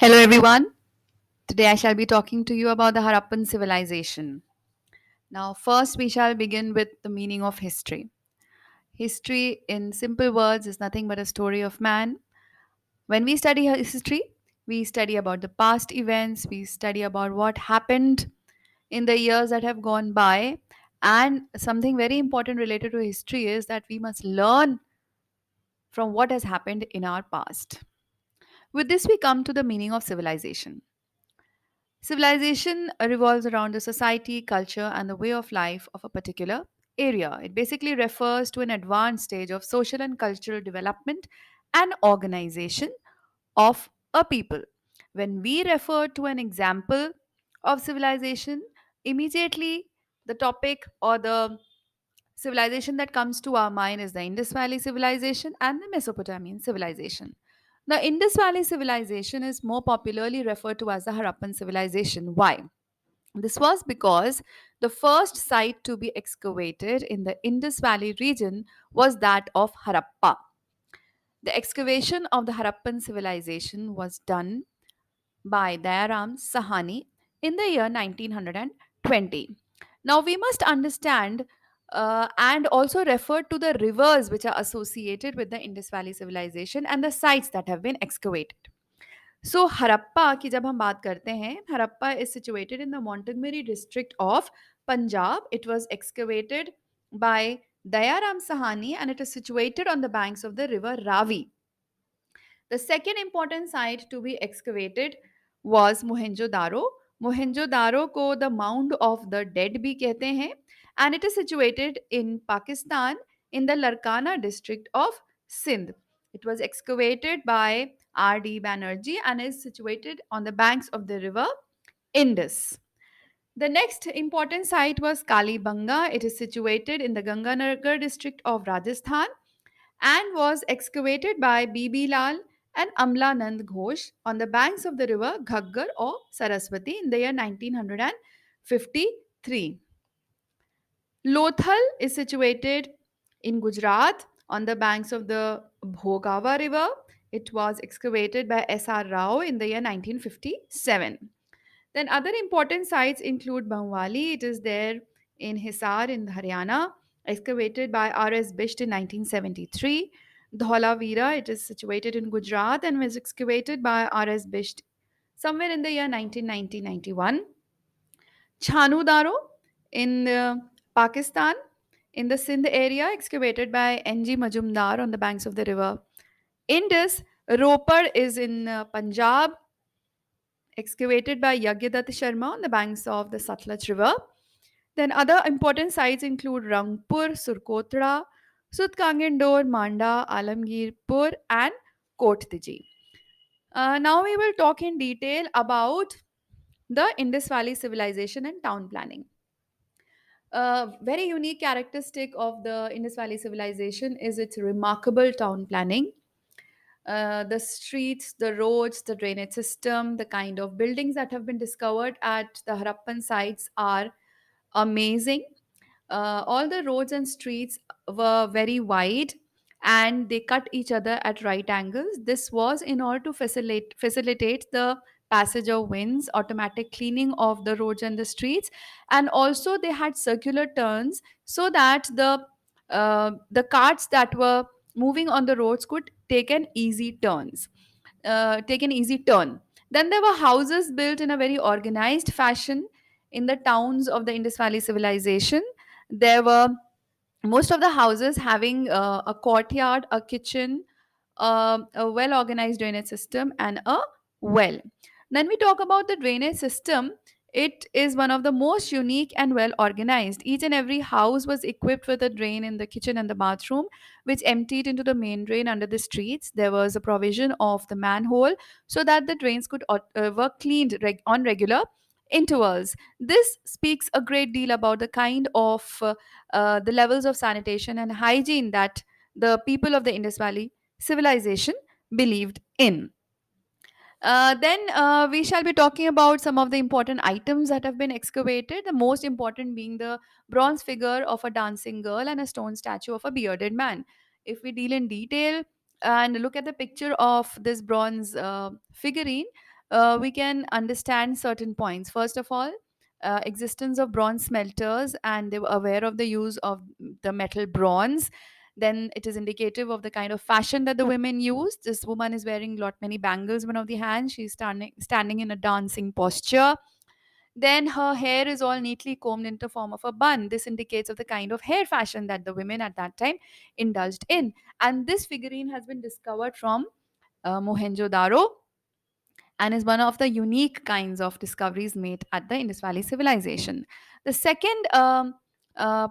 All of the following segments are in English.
Hello, everyone. Today I shall be talking to you about the Harappan civilization. Now, first, we shall begin with the meaning of history. History, in simple words, is nothing but a story of man. When we study history, we study about the past events, we study about what happened in the years that have gone by. And something very important related to history is that we must learn from what has happened in our past. With this, we come to the meaning of civilization. Civilization revolves around the society, culture, and the way of life of a particular area. It basically refers to an advanced stage of social and cultural development and organization of a people. When we refer to an example of civilization, immediately the topic or the civilization that comes to our mind is the Indus Valley civilization and the Mesopotamian civilization. The Indus Valley civilization is more popularly referred to as the Harappan civilization. Why? This was because the first site to be excavated in the Indus Valley region was that of Harappa. The excavation of the Harappan civilization was done by Dayaram Sahani in the year 1920. Now we must understand and also refer to the rivers which are associated with the Indus Valley civilization and the sites that have been excavated. So Harappa की जब हम बात करते हैं, Harappa is situated in the Montgomery district of Punjab. It was excavated by Dayaram Sahani and it is situated on the banks of the river Ravi. The second important site to be excavated was Mohenjo-daro. Mohenjo-daro को the mound of the dead भी कहते हैं and it is situated in Pakistan in the Larkana district of Sindh. It was excavated by R.D. Banerjee and is situated on the banks of the river Indus. The next important site was Kalibanga. It is situated in the Ganganagar district of Rajasthan and was excavated by B.B. Lal and Amla Nand Ghosh on the banks of the river Ghaggar or Saraswati in the year 1953. Lothal is situated in Gujarat on the banks of the Bhogava River. It was excavated by S.R. Rao in the year 1957. Then other important sites include Bhamwali. It is there in Hisar in Haryana, excavated by R.S. Bisht in 1973. Dholavira, it is situated in Gujarat and was excavated by R.S. Bisht somewhere in the year 1990-91. Chanudaro in Pakistan, in the Sindh area, excavated by N.G. Majumdar on the banks of the river Indus. Ropar is in Punjab, excavated by Yagyadatta Sharma on the banks of the Satluj River. Then other important sites include Rangpur, Surkotra, Sutkangendor, Manda, Alamgirpur, and Kottiji. Now we will talk in detail about the Indus Valley civilization and town planning. A very unique characteristic of the Indus Valley civilization is its remarkable town planning. The streets, the roads, the drainage system, the kind of buildings that have been discovered at the Harappan sites are amazing. All the roads and streets were very wide and they cut each other at right angles. This was in order to facilitate the passage of winds, automatic cleaning of the roads and the streets, and also they had circular turns so that the carts that were moving on the roads could take an easy turn. Then there were houses built in a very organized fashion in the towns of the Indus Valley civilization. There were most of the houses having a courtyard, a kitchen, a well organized drainage system, and a well. Then we talk about the drainage system. It is one of the most unique and well organized. Each and every house was equipped with a drain in the kitchen and the bathroom, which emptied into the main drain under the streets. There was a provision of the manhole so that the drains could were cleaned on regular intervals. This speaks a great deal about the kind of the levels of sanitation and hygiene that the people of the Indus Valley civilization believed in. Then we shall be talking about some of the important items that have been excavated. The most important being the bronze figure of a dancing girl and a stone statue of a bearded man. If we deal in detail and look at the picture of this bronze figurine, we can understand certain points. First of all, existence of bronze smelters, and they were aware of the use of the metal bronze. Then it is indicative of the kind of fashion that the women use. This woman is wearing lot many bangles in one of the hands. She's standing in a dancing posture. Then her hair is all neatly combed into form of a bun. This indicates of the kind of hair fashion that the women at that time indulged in. And this figurine has been discovered from Mohenjo-daro, and is one of the unique kinds of discoveries made at the Indus Valley civilization. The second uh,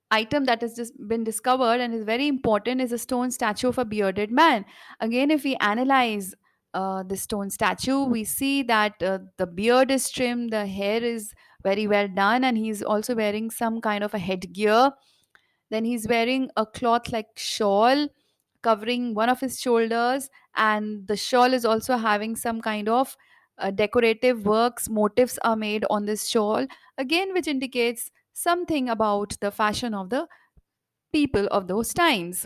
item that has just been discovered and is very important is a stone statue of a bearded man. Again, if we analyze the stone statue, we see that the beard is trimmed, the hair is very well done, and he's also wearing some kind of a headgear. Then he's wearing a cloth like shawl covering one of his shoulders, and the shawl is also having some kind of decorative works, motifs are made on this shawl, again, which indicates something about the fashion of the people of those times.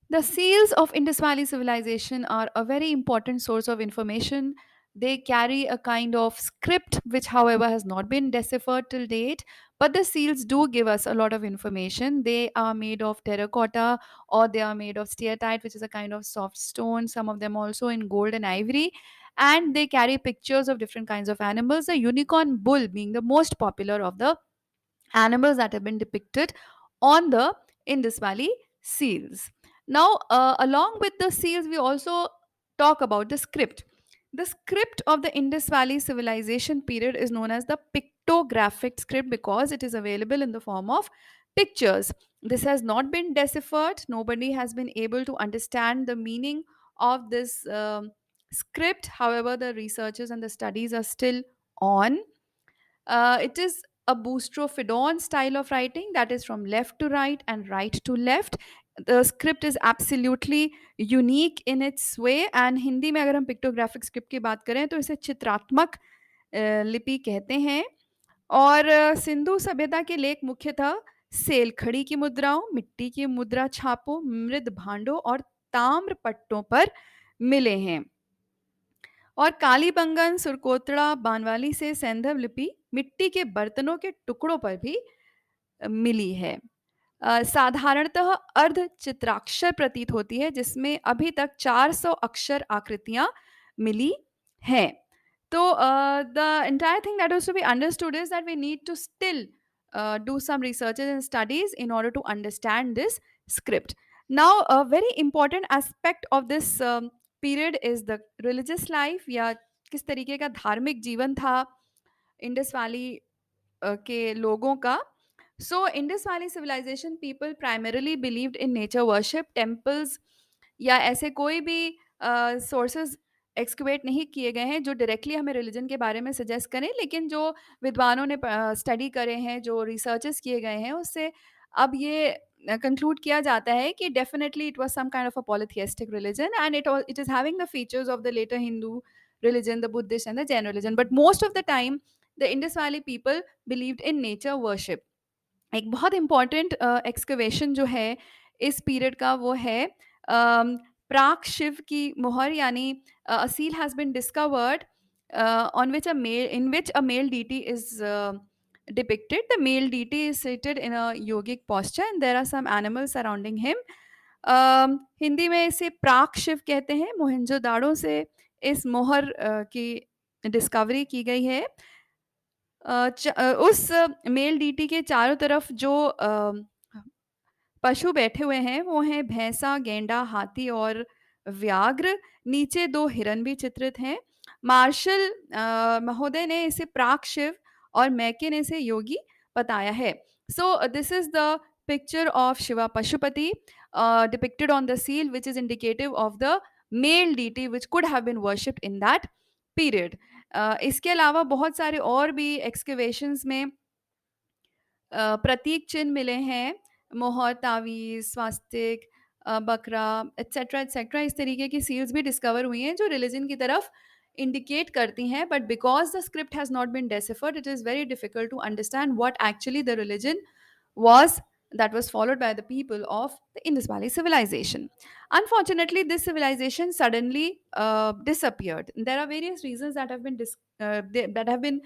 The seals of Indus Valley civilization are a very important source of information. They carry a kind of script, which, however, has not been deciphered till date. But the seals do give us a lot of information. They are made of terracotta, or they are made of steatite, which is a kind of soft stone, some of them also in gold and ivory. And they carry pictures of different kinds of animals, the unicorn bull being the most popular of the animals that have been depicted on the Indus Valley seals. Now, along with the seals, we also talk about the script. The script of the Indus Valley civilization period is known as the pictographic script because it is available in the form of pictures. This has not been deciphered. Nobody has been able to understand the meaning of this script. However, the researchers and the studies are still on. It is a boustrophodon style of writing, that is from left to right and right to left. The script is absolutely unique in its way, and Hindi में अगर हम pictographic script की बात करें तो इसे चित्रात्मक लिपि कहते हैं। और सिंधु सभ्यता के लेख मुख्यतः सेलखड़ी की मुद्राओं, मिट्टी की मुद्रा छापों, मृद भांडों और ताम्र पट्टों पर मिले हैं। और कालीबंगन, सुरकोतड़ा, बानवाली से सैंधव लिपि मिट्टी के बर्तनों के टुकड़ों पर भी मिली है। साधारणतः अर्ध चित्राक्षर प्रतीत होती है जिसमें अभी तक 400 अक्षर आकृतियां मिली हैं। तो the entire thing that was to be understood is that we need to still do some researches and studies in order to understand this script. Now, a very important aspect of this period is the religious life, या किस तरीके का धार्मिक जीवन था Indus valley के लोगों का. So, Indus Valley civilization people primarily believed in nature worship. Temples या ऐसे कोई भी सोर्सेज एक्सक्यूएट नहीं किए गए हैं जो डायरेक्टली हमें रिलीजन के बारे में सजेस्ट करें, लेकिन जो विद्वानों ने स्टडी करे हैं, जो रिसर्चेस किए गए हैं, उससे अब ये कंक्लूड किया जाता है कि definitely it was some kind of a polytheistic religion, and it is having the features of the latter Hindu religion, the Buddhist and the Jain religion. But most of the time, the Indus Valley people believed in nature worship. एक बहुत important excavation जो है इस period का वो है प्राक शिव की मोहर, यानी a seal has been discovered on which a male in which a male deity is depicted. The male deity is seated in a yogic posture and there are some animals surrounding him. Hindi में इसे प्राक शिव कहते हैं. मोहनजोदाड़ो से इस मोहर की discovery की गई है. उस मेल डीटी के चारों तरफ जो पशु बैठे हुए हैं वो हैं भैंसा, गेंडा, हाथी और व्याघ्र. नीचे 2 हिरन भी चित्रित हैं. मार्शल महोदय ने इसे प्राक शिव और मैके ने इसे योगी बताया है. So this is the picture of Shiva Pashupati depicted on the seal, which is indicative of the male deity which could have been worshipped in that period. इसके अलावा बहुत सारे और भी एक्सकेवेशंस में प्रतीक चिन्ह मिले हैं. मोहर, तावीज़, स्वास्तिक, बकरा एटसेट्रा एटसेट्रा, इस तरीके की सील्स भी डिस्कवर हुई हैं जो रिलीजन की तरफ इंडिकेट करती हैं. But because the script has not been deciphered, it is very difficult to understand what actually the religion was that was followed by the people of the Indus Valley civilization. Unfortunately, this civilization suddenly disappeared. There are various reasons that have been that have been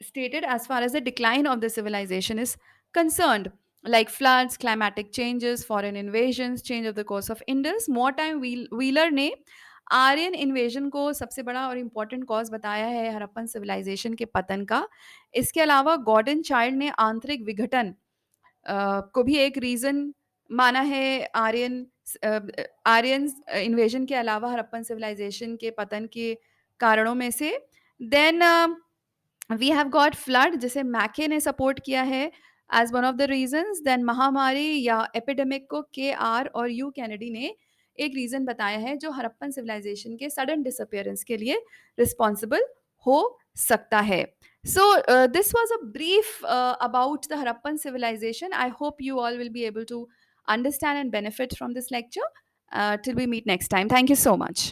stated as far as the decline of the civilization is concerned, like floods, climatic changes, foreign invasions, change of the course of Indus. Mortimer Wheeler ने Aryan invasion को सबसे बड़ा और important cause बताया है Harappan civilisation के पतन का. इसके अलावा गॉर्डन चाइल्ड ने आंतरिक विघटन को भी एक रीजन माना है आर्यन इन्वेजन के अलावा हड़प्पन सिविलाइजेशन के पतन के कारणों में से. Then we have got flood जिसे मैके ने सपोर्ट किया है as one of the reasons. Then महामारी या एपिडेमिक को के आर और यू कैनेडी ने एक रीजन बताया है जो हड़प्पन सिविलाइजेशन के सडन डिसअपियरेंस के लिए रिस्पॉन्सिबल हो सकता है. So, this was a brief about the Harappan civilization. I hope you all will be able to understand and benefit from this lecture. Till we meet next time. Thank you so much.